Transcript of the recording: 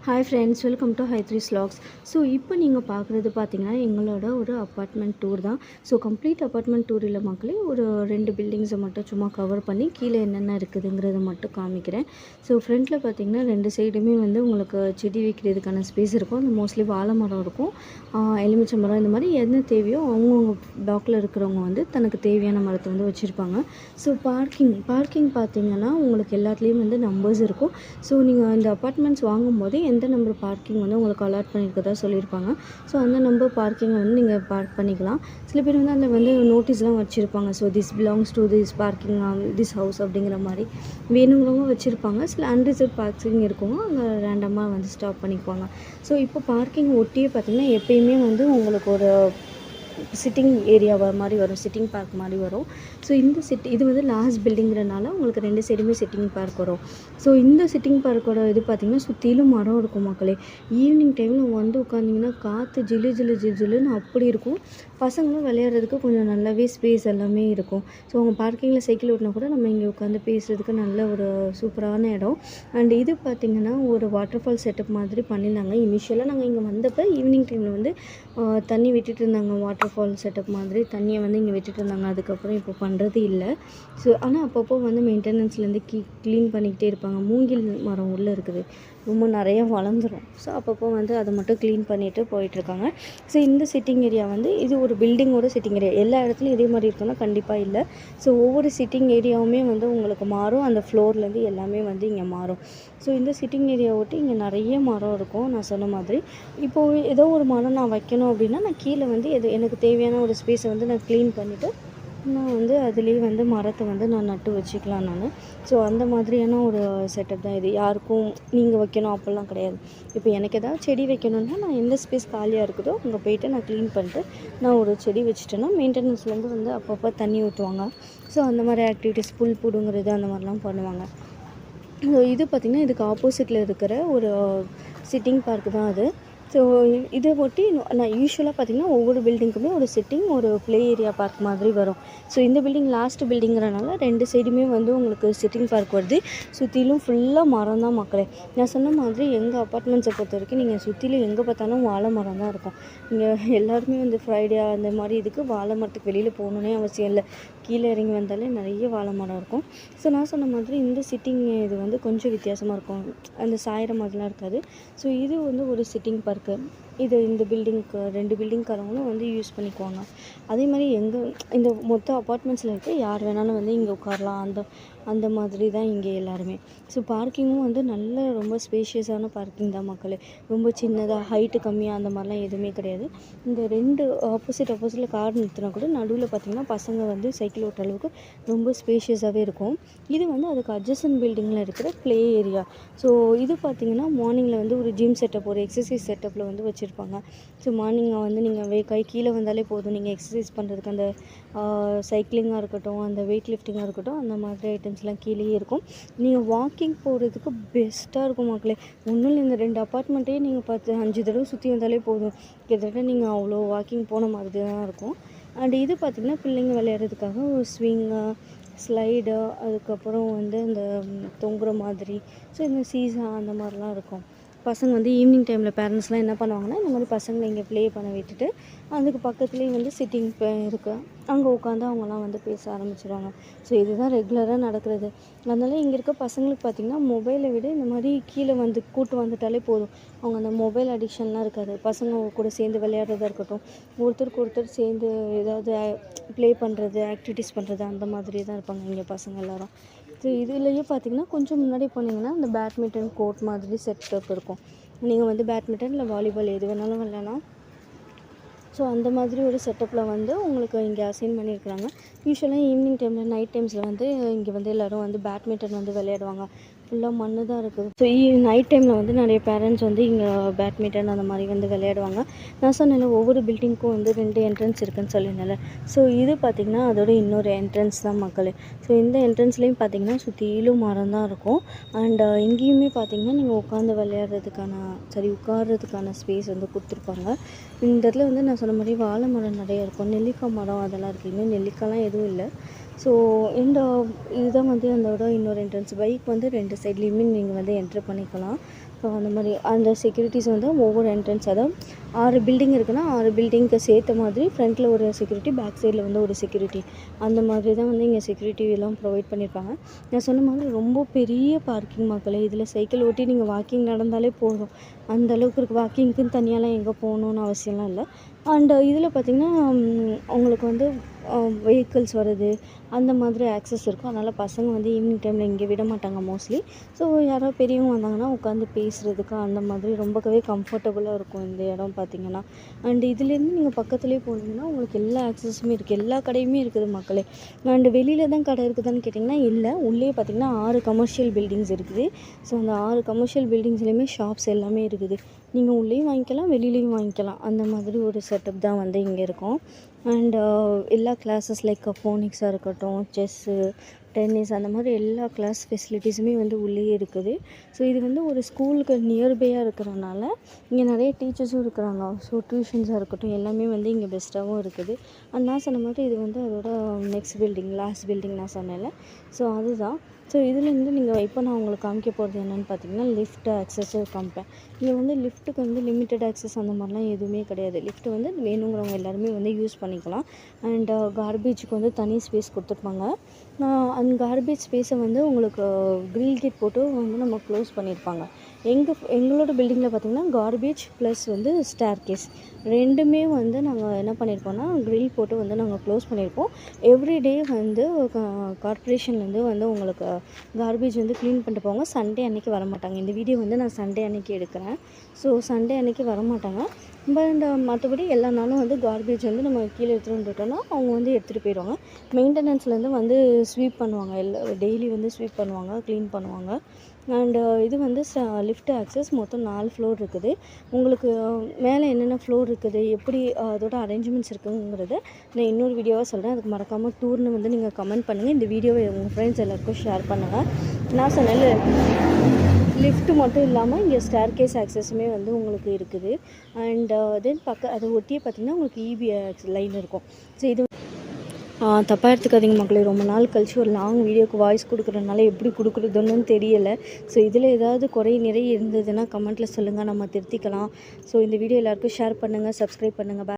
Hi friends, welcome to ஹைத்ரீஸ் vlogs. So இப்போ நீங்கள் பார்க்குறது பார்த்தீங்கன்னா எங்களோட ஒரு அப்பார்ட்மெண்ட் டூர் தான். ஸோ கம்ப்ளீட் அப்பார்ட்மெண்ட் டூர் இல்லை மக்களே, ஒரு 2 பில்டிங்ஸை மட்டும் சும்மா கவர் பண்ணி கீழே என்னென்ன இருக்குதுங்கிறத மட்டும் காமிக்கிறேன். ஸோ ஃப்ரண்ட்டில் பார்த்தீங்கன்னா 2 சைடுமே வந்து உங்களுக்கு செடி வைக்கிறதுக்கான ஸ்பேஸ் இருக்கும். அந்த மோஸ்ட்லி வாழை மரம் இருக்கும், எலுமிச்சை மரம், இந்த மாதிரி என்ன தேவையோ அவங்கவுங்க பிளாக்கில் இருக்கிறவங்க வந்து தனக்கு தேவையான மரத்தை வந்து வச்சுருப்பாங்க. ஸோ பார்க்கிங் பார்த்தீங்கன்னா உங்களுக்கு எல்லாத்துலேயும் வந்து நம்பர்ஸ் இருக்கும். ஸோ நீங்கள் இந்த அப்பார்ட்மெண்ட்ஸ் வாங்கும்போது எந்த நம்பர் பார்க்கிங் வந்து உங்களுக்கு அலாட் பண்ணியிருக்கதா சொல்லியிருப்பாங்க. ஸோ அந்த நம்பர் பார்க்கிங்கை வந்து நீங்கள் பார்க் பண்ணிக்கலாம். சில பேர் வந்து அதில் வந்து நோட்டீஸ்லாம் வச்சுருப்பாங்க. So this belongs to this parking this house அப்படிங்கிற மாதிரி வேணுங்கிறவங்க வச்சுருப்பாங்க. சில அன்ரிசர்வ் பார்க்கிங் இருக்கவங்க அங்கே ரேண்டமாக வந்து ஸ்டாப் பண்ணிக்குவாங்க. ஸோ இப்போ பார்க்கிங் ஒட்டியே பார்த்திங்கன்னா எப்பயுமே வந்து உங்களுக்கு ஒரு சிட்டிங் ஏரியா மாதிரி வரும், சிட்டிங் பார்க் மாதிரி வரும். ஸோ இந்த இது வந்து லாஸ்ட் பில்டிங்கிறனால உங்களுக்கு 2 சைடுமே சிட்டிங் பார்க் வரும். ஸோ இந்த சிட்டிங் பார்க்கோட இது பார்த்திங்கன்னா சுற்றிலும் மரம் இருக்கும் மக்களே. ஈவினிங் டைமில் வந்து உட்காந்திங்கன்னா காற்று ஜில்லுன்னு அப்படி இருக்கும். பசங்களும் விளையாடுறதுக்கு கொஞ்சம் நல்லாவே ஸ்பேஸ் எல்லாமே இருக்கும். ஸோ அவங்க பார்க்கிங்கில் சைக்கிள் ஓட்டினா கூட நம்ம இங்கே உட்காந்து பேசுகிறதுக்கு நல்ல ஒரு சூப்பரான இடம். அண்ட் இது பார்த்திங்கன்னா ஒரு வாட்டர் ஃபால் செட்டப் மாதிரி பண்ணியிருந்தாங்க. இனிஷியலாக நாங்கள் இங்கே வந்தப்போ ஈவினிங் டைமில் வந்து தண்ணி விட்டுட்டு இருந்தாங்க. வாட்டர் ஃபால் செட்டப் மாதிரி தண்ணியை வந்து இங்கே விட்டுட்டு இருந்தாங்க. அதுக்கப்புறம் இப்போ பண்ணுறது இல்லை. ஸோ ஆனால் அப்பப்போ வந்து மெயின்டெனன்ஸ்லேருந்து க்ளீன் பண்ணிக்கிட்டே இருப்பாங்க. மூங்கில் மரம் உள்ளே இருக்குது, ரொம்ப நிறைய வளர்ந்துடும். ஸோ அப்பப்போ வந்து அதை மட்டும் க்ளீன் பண்ணிவிட்டு போயிட்டுருக்காங்க. ஸோ இந்த சிட்டிங் ஏரியா வந்து இது ஒரு பில்டிங்கோட சிட்டிங் ஏரியா. எல்லா இடத்துலையும் இதே மாதிரி இருக்குன்னா கண்டிப்பாக இல்லை. ஸோ ஒவ்வொரு சிட்டிங் ஏரியாவுமே வந்து உங்களுக்கு மாறும். அந்த ஃப்ளோர்லேருந்து எல்லாமே வந்து இங்கே மாறும். ஸோ இந்த சிட்டிங் ஏரியா ஒட்டி இங்கே நிறைய மரம் இருக்கும். நான் சொன்ன மாதிரி இப்போது ஏதோ ஒரு மரம் நான் வைக்கணும் அப்படின்னா நான் கீழே வந்து எனக்கு தேவையான ஒரு ஸ்பேஸை வந்து நான் க்ளீன் பண்ணிவிட்டு நான் வந்து அதுலேயே வந்து மரத்தை வந்து நான் நட்டு வச்சுக்கலாம் நான். ஸோ அந்த மாதிரியான ஒரு செட்டப் தான் இது. யாருக்கும் நீங்கள் வைக்கணும் அப்படிலாம் கிடையாது. இப்போ எனக்கு ஏதாவது செடி வைக்கணுன்னா நான் எந்த ஸ்பேஸ் காலியாக இருக்குதோ அங்கே போய்ட்டு நான் க்ளீன் பண்ணிட்டு நான் ஒரு செடி வச்சுட்டேன்னா மெயின்டெனன்ஸ்லேருந்து வந்து அப்பப்போ தண்ணி ஊற்றுவாங்க. ஸோ அந்த மாதிரி ஆக்டிவிட்டீஸ், புல் பிடுங்குறது அந்த மாதிரிலாம் பண்ணுவாங்க. ஸோ இது பார்த்திங்கன்னா இதுக்கு ஆப்போசிட்டில் இருக்கிற ஒரு சிட்டிங் பார்க் தான் அது. ஸோ இதை ஒட்டி நான் யூஸ்வலாக பார்த்திங்கன்னா ஒவ்வொரு பில்டிங்க்குமே ஒரு சிட்டிங், ஒரு ப்ளே ஏரியா பார்க் மாதிரி வரும். ஸோ இந்த பில்டிங் லாஸ்ட் பில்டிங்கிறனால 2 சைடுமே வந்து உங்களுக்கு சிட்டிங் பார்க் வருது. சுற்றிலும் ஃபுல்லாக மரம் தான் மக்களே. நான் சொன்ன மாதிரி எங்கள் அப்பார்ட்மெண்ட்ஸை பொறுத்த வரைக்கும் நீங்கள் சுற்றிலும் எங்கே பார்த்தாலும் வாழை மரம் தான் இருக்கும். இங்கே எல்லாருமே வந்து ஃப்ரைடே அந்த மாதிரி இதுக்கு வாழை மரத்துக்கு வெளியில் போகணுன்னே அவசியம் இல்லை. கீழே இறங்கி வந்தாலே நிறைய வாழை மரம் இருக்கும். ஸோ நான் சொன்ன மாதிரி இந்த சிட்டிங் இது வந்து கொஞ்சம் வித்தியாசமாக இருக்கும். அந்த சாயிற மாதிரிலாம் இருக்காது. ஸோ இது வந்து ஒரு சிட்டிங் பார்க்கு. இது இந்த பில்டிங்க்கு 2 பில்டிங்காரங்களும் வந்து யூஸ் பண்ணிக்குவாங்க. அதே மாதிரி இந்த மொத்த அப்பார்ட்மெண்ட்ஸில் இருக்க யார் வேணாலும் வந்து இங்கே உட்காரலாம். அந்த மாதிரி தான் இங்கே எல்லாருமே. ஸோ பார்க்கிங்கும் வந்து நல்ல ரொம்ப ஸ்பேஷியஸான பார்க்கிங் தான் மக்களே. ரொம்ப சின்னதாக ஹைட்டு கம்மியாக அந்த மாதிரிலாம் எதுவுமே கிடையாது. இந்த 2 ஆப்போசிட்டில் கார் நிறுத்தினா கூட நடுவில் பார்த்திங்கன்னா பசங்க வந்து சைக்கிள் ஓட்டுற அளவுக்கு ரொம்ப ஸ்பேஷியஸாகவே இருக்கும். இது வந்து அதுக்கு அட்ஜசன்ட் பில்டிங்கில் இருக்கிற ப்ளே ஏரியா. ஸோ இது பார்த்திங்கன்னா மார்னிங்கில் வந்து ஒரு ஜிம் செட்டப், ஒரு எக்ஸசைஸ் செட்டப்பில் வந்து வச்சுருப்பாங்க. ஸோ மார்னிங் வந்து நீங்கள் கீழே வந்தாலே போதும், நீங்கள் எக்ஸசைஸ் பண்ணுறதுக்கு அந்த சைக்கிளிங்காக இருக்கட்டும், அந்த வெயிட் லிஃப்டிங்காக இருக்கட்டும், அந்த மாதிரி ஐட்டம்ஸ்லாம் கீழேயே இருக்கும். நீங்கள் வாக்கிங் போகிறதுக்கு பெஸ்ட்டாக இருக்கும் மக்களே. ஒன்றும் இல்லை, இந்த 2 அப்பார்ட்மெண்ட்டையே நீங்கள் 5 தடவை சுற்றி வந்தாலே போதும். கிட்டத்தட்ட நீங்கள் அவ்வளோ வாக்கிங் போன மாதிரி தான் இருக்கும். அண்ட் இது பார்த்திங்கன்னா பிள்ளைங்க விளையாடுறதுக்காக ஒரு ஸ்விங்கு, ஸ்லைடு, அதுக்கப்புறம் வந்து இந்த தொங்குற மாதிரி, ஸோ இந்த சீசா அந்த மாதிரிலாம் இருக்கும். பசங்க வந்து ஈவினிங் டைமில் பேரண்ட்ஸ்லாம் என்ன பண்ணுவாங்கன்னா இந்த மாதிரி பசங்களை இங்கே ப்ளே பண்ண விட்டுட்டு அதுக்கு பக்கத்துலேயே வந்து சிட்டிங் இருக்குது, அங்கே உட்காந்து அவங்களாம் வந்து பேச ஆரம்பிச்சிடுவாங்க. ஸோ இதுதான் ரெகுலராக நடக்கிறது. அதனால் இங்கே இருக்க பசங்களுக்கு பார்த்திங்கன்னா மொபைலை விட இந்த மாதிரி கீழே வந்து கூட்டு வந்துட்டாலே போதும். அவங்க அந்த மொபைல் அடிக்ஷன்லாம் இருக்காது. பசங்க கூட சேர்ந்து விளையாடுறதா இருக்கட்டும், ஒருத்தருக்கு ஒருத்தர் சேர்ந்து ஏதாவது ப்ளே பண்ணுறது, ஆக்டிவிட்டீஸ் பண்ணுறது, அந்த மாதிரி தான் இருப்பாங்க இங்கே பசங்க எல்லோரும். ஸோ இதுலேயே பார்த்திங்கன்னா கொஞ்சம் முன்னாடி போனீங்கன்னா இந்த பேட்மிண்டன் கோர்ட் மாதிரி செட்டப் இருக்கும். நீங்கள் வந்து பேட்மிண்டன் இல்லை வாலிபால் எது வேணாலும் விளையாடலாம். ஸோ அந்த மாதிரி ஒரு செட்டப்பில் வந்து உங்களுக்கு இங்கே அசைன் பண்ணியிருக்கிறாங்க. யூஸ்வலாக ஈவினிங் டைமில், நைட் டைம்ஸில் வந்து இங்கே வந்து எல்லோரும் வந்து பேட்மிண்டன் வந்து விளையாடுவாங்க. ஃபுல்லாக மண்ணு தான் இருக்குது. ஸோ நைட் டைமில் வந்து நிறைய பேரண்ட்ஸ் வந்து இங்கே பேட்மிண்டன் அந்த மாதிரி வந்து விளையாடுவாங்க. நான் சொன்னேன்ல ஒவ்வொரு பில்டிங்க்கும் வந்து 2 என்ட்ரன்ஸ் இருக்குதுன்னு சொல்லியிருந்தேன்ல. ஸோ இது பார்த்திங்கன்னா அதோட இன்னொரு என்ட்ரன்ஸ் தான் மக்களே. ஸோ இந்த என்ட்ரன்ஸ்லேயும் பார்த்திங்கன்னா சுற்றிலும் மரம் தான் இருக்கும். அண்ட் இங்கேயுமே பார்த்திங்கன்னா நீங்கள் உட்கார்றதுக்கான ஸ்பேஸ் வந்து கொடுத்துருப்பாங்க. இந்த இடத்துல வந்து நான் சொன்ன மாதிரி வாழை மரம் நிறைய இருக்கும், நெல்லிக்காய் மரம் அதெல்லாம் இருக்குது. இன்னும் நெல்லிக்காய்லாம் எதுவும் இல்லை. ஸோ இதுதான் வந்து அதோட இன்னொரு என்ட்ரன்ஸ். பைக் வந்து 2 சைட்லேயுமே நீங்கள் வந்து என்ட்ரு பண்ணிக்கலாம். ஸோ அந்த மாதிரி அந்த செக்யூரிட்டிஸ் வந்து ஒவ்வொரு என்ட்ரன்ஸ், அதாவது 6 பில்டிங் இருக்குன்னா 6 பில்டிங்க்கு சேர்த்த மாதிரி ஃப்ரண்ட்டில் ஒரு செக்யூரிட்டி, பேக் சைடில் வந்து ஒரு செக்யூரிட்டி, அந்த மாதிரி தான் வந்து இங்கே செக்யூரிட்டி எல்லாம் ப்ரொவைட் பண்ணியிருப்பாங்க. நான் சொன்ன மாதிரி ரொம்ப பெரிய பார்க்கிங் மக்களே. இதில் சைக்கிள் ஓட்டி நீங்கள் வாக்கிங் நடந்தாலே போதும், அந்த அளவுக்கு இருக்குது. வாக்கிங்க்குன்னு தனியாலாம் எங்கே போகணுன்னு அவசியம்லாம் இல்லை. அண்ட் இதில் பார்த்திங்கன்னா உங்களுக்கு வந்து வெஹிக்கிள்ஸ் வருது, அந்த மாதிரி ஆக்சஸ் இருக்கும். அதனால் பசங்க வந்து ஈவினிங் டைமில் இங்கே விட மாட்டாங்க மோஸ்ட்லி. ஸோ யாராவது பெரியவங்க வந்தாங்கன்னா உட்காந்து பேசுகிறதுக்கு அந்த மாதிரி ரொம்பவே கம்ஃபர்டபுளாக இருக்கும் இந்த இடம் பார்த்திங்கன்னா. அண்டு இதுலேருந்து நீங்கள் பக்கத்துலேயே போனீங்கன்னா உங்களுக்கு எல்லா ஆக்சஸுமே இருக்குது, எல்லா கடையுமே இருக்குது மக்களே. அண்டு வெளியில் தான் கடை இருக்குதான்னு கேட்டிங்கன்னா இல்லை, உள்ளே பார்த்திங்கன்னா 6 கமர்ஷியல் பில்டிங்ஸ் இருக்குது. ஸோ அந்த 6 கமர்ஷியல் பில்டிங்ஸ்லேயுமே ஷாப்ஸ் எல்லாமே இருக்குது. நீங்கள் உள்ளேயும் வாங்கிக்கலாம், வெளியிலையும் வாங்கிக்கலாம். அந்த மாதிரி ஒரு செட்டப் தான் வந்து இங்கே இருக்கும். அண்ட் எல்லா கிளாஸஸ் லைக் ஃபோனிக்ஸாக இருக்கட்டும், செஸ்ஸு, டென்னிஸ், அந்த மாதிரி எல்லா கிளாஸ் ஃபெசிலிட்டிஸுமே வந்து உள்ளேயே இருக்குது. ஸோ இது வந்து ஒரு ஸ்கூலுக்கு நியர்பையாக இருக்கிறனால இங்கே நிறைய டீச்சர்ஸும் இருக்கிறாங்க. ஸோ டியூஷன்ஸாக இருக்கட்டும் எல்லாமே வந்து இங்கே பெஸ்ட்டாகவும் இருக்குது. நான் சொன்ன மாதிரி இது வந்து அதோட நெக்ஸ்ட் பில்டிங், லாஸ்ட் பில்டிங் நான் சொன்னேன்ல, ஸோ அதுதான். ஸோ இதுலேருந்து நீங்கள் இப்போ நான் உங்களுக்கு காமிக்க போகிறது என்னென்னு பார்த்தீங்கன்னா லிஃப்ட் ஆக்சஸு காமிப்பேன். இங்கே வந்து லிஃப்ட்டுக்கு வந்து லிமிட்டட் ஆக்சஸ் அந்த மாதிரிலாம் எதுவுமே கிடையாது. லிஃப்ட் வந்து வேணுங்கிறவங்க எல்லாருமே வந்து யூஸ் பண்ணிக்கலாம். அண்ட் கார்பேஜுக்கு வந்து தனி ஸ்பேஸ் கொடுத்துருப்பாங்க. அந்த கார்பேஜ் ஸ்பேஸை வந்து உங்களுக்கு கிரில் கேட் போட்டு வந்து நம்ம க்ளோஸ் பண்ணியிருப்பாங்க. எங்களோட பில்டிங்கில் பார்த்திங்கன்னா கார்பேஜ் ப்ளஸ் வந்து ஸ்டேர்கேஸ் ரெண்டுமே வந்து நாங்கள் என்ன பண்ணியிருப்போம்னா கிரில் போட்டு வந்து நாங்கள் க்ளோஸ் பண்ணியிருப்போம். எவ்ரிடே வந்து கார்ப்பரேஷன்லேருந்து வந்து உங்களுக்கு கார்பேஜ் வந்து க்ளீன் பண்ணிட்டு போவாங்க. சண்டே அன்றைக்கி வரமாட்டாங்க. இந்த வீடியோ வந்து நான் சண்டே அன்றைக்கி எடுக்கிறேன். ஸோ சண்டே அன்றைக்கி வரமாட்டாங்க. பட் மற்றபடி எல்லா நாளும் வந்து கார்பேஜ் வந்து நம்ம கீழே எடுத்துகிட்டு வந்துட்டோம்னா அவங்க வந்து எடுத்துகிட்டு போயிடுவாங்க. மெயின்டெனன்ஸ்லேருந்து வந்து ஸ்வீப் பண்ணுவாங்க, டெய்லி வந்து ஸ்வீப் பண்ணுவாங்க, க்ளீன் பண்ணுவாங்க. அண்டு இது வந்து லிஃப்ட் ஆக்சஸ் மொத்தம் 4 ஃப்ளோர் இருக்குது. உங்களுக்கு மேலே என்னென்ன ஃப்ளோர் இருக்குது, எப்படி அதோட அரேஞ்ச்மெண்ட்ஸ் இருக்குங்கிறத நான் இன்னொரு வீடியோவாக சொல்கிறேன். அதுக்கு மறக்காமல் டூர்னு வந்து நீங்கள் கமெண்ட் பண்ணுங்கள். இந்த வீடியோவை உங்கள் ஃப்ரெண்ட்ஸ் எல்லாருக்கும் ஷேர் பண்ணுங்கள். நான் சொன்னேன்ல, லிஃப்ட் மட்டும் இல்லாமல் இங்கே ஸ்டேர்கேஸ் ஆக்சஸுமே வந்து உங்களுக்கு இருக்குது. அண்ட் தென் அதை ஒட்டியே பார்த்திங்கன்னா உங்களுக்கு இபி லைன் இருக்கும். ஸோ இது தப்பாக எடுத்துக்காதீங்க மக்களே, ரொம்ப நாள் கழிச்சு ஒரு லாங் வீடியோக்கு வாய்ஸ் கொடுக்குறதுனால எப்படி கொடுக்குறதுன்னு தெரியலை. ஸோ இதில் ஏதாவது நிறைய இருந்ததுன்னா கமெண்ட்டில் சொல்லுங்கள், நம்ம திருத்திக்கலாம். ஸோ இந்த வீடியோ எல்லாருக்கும் ஷேர் பண்ணுங்கள், சப்ஸ்கிரைப் பண்ணுங்கள்.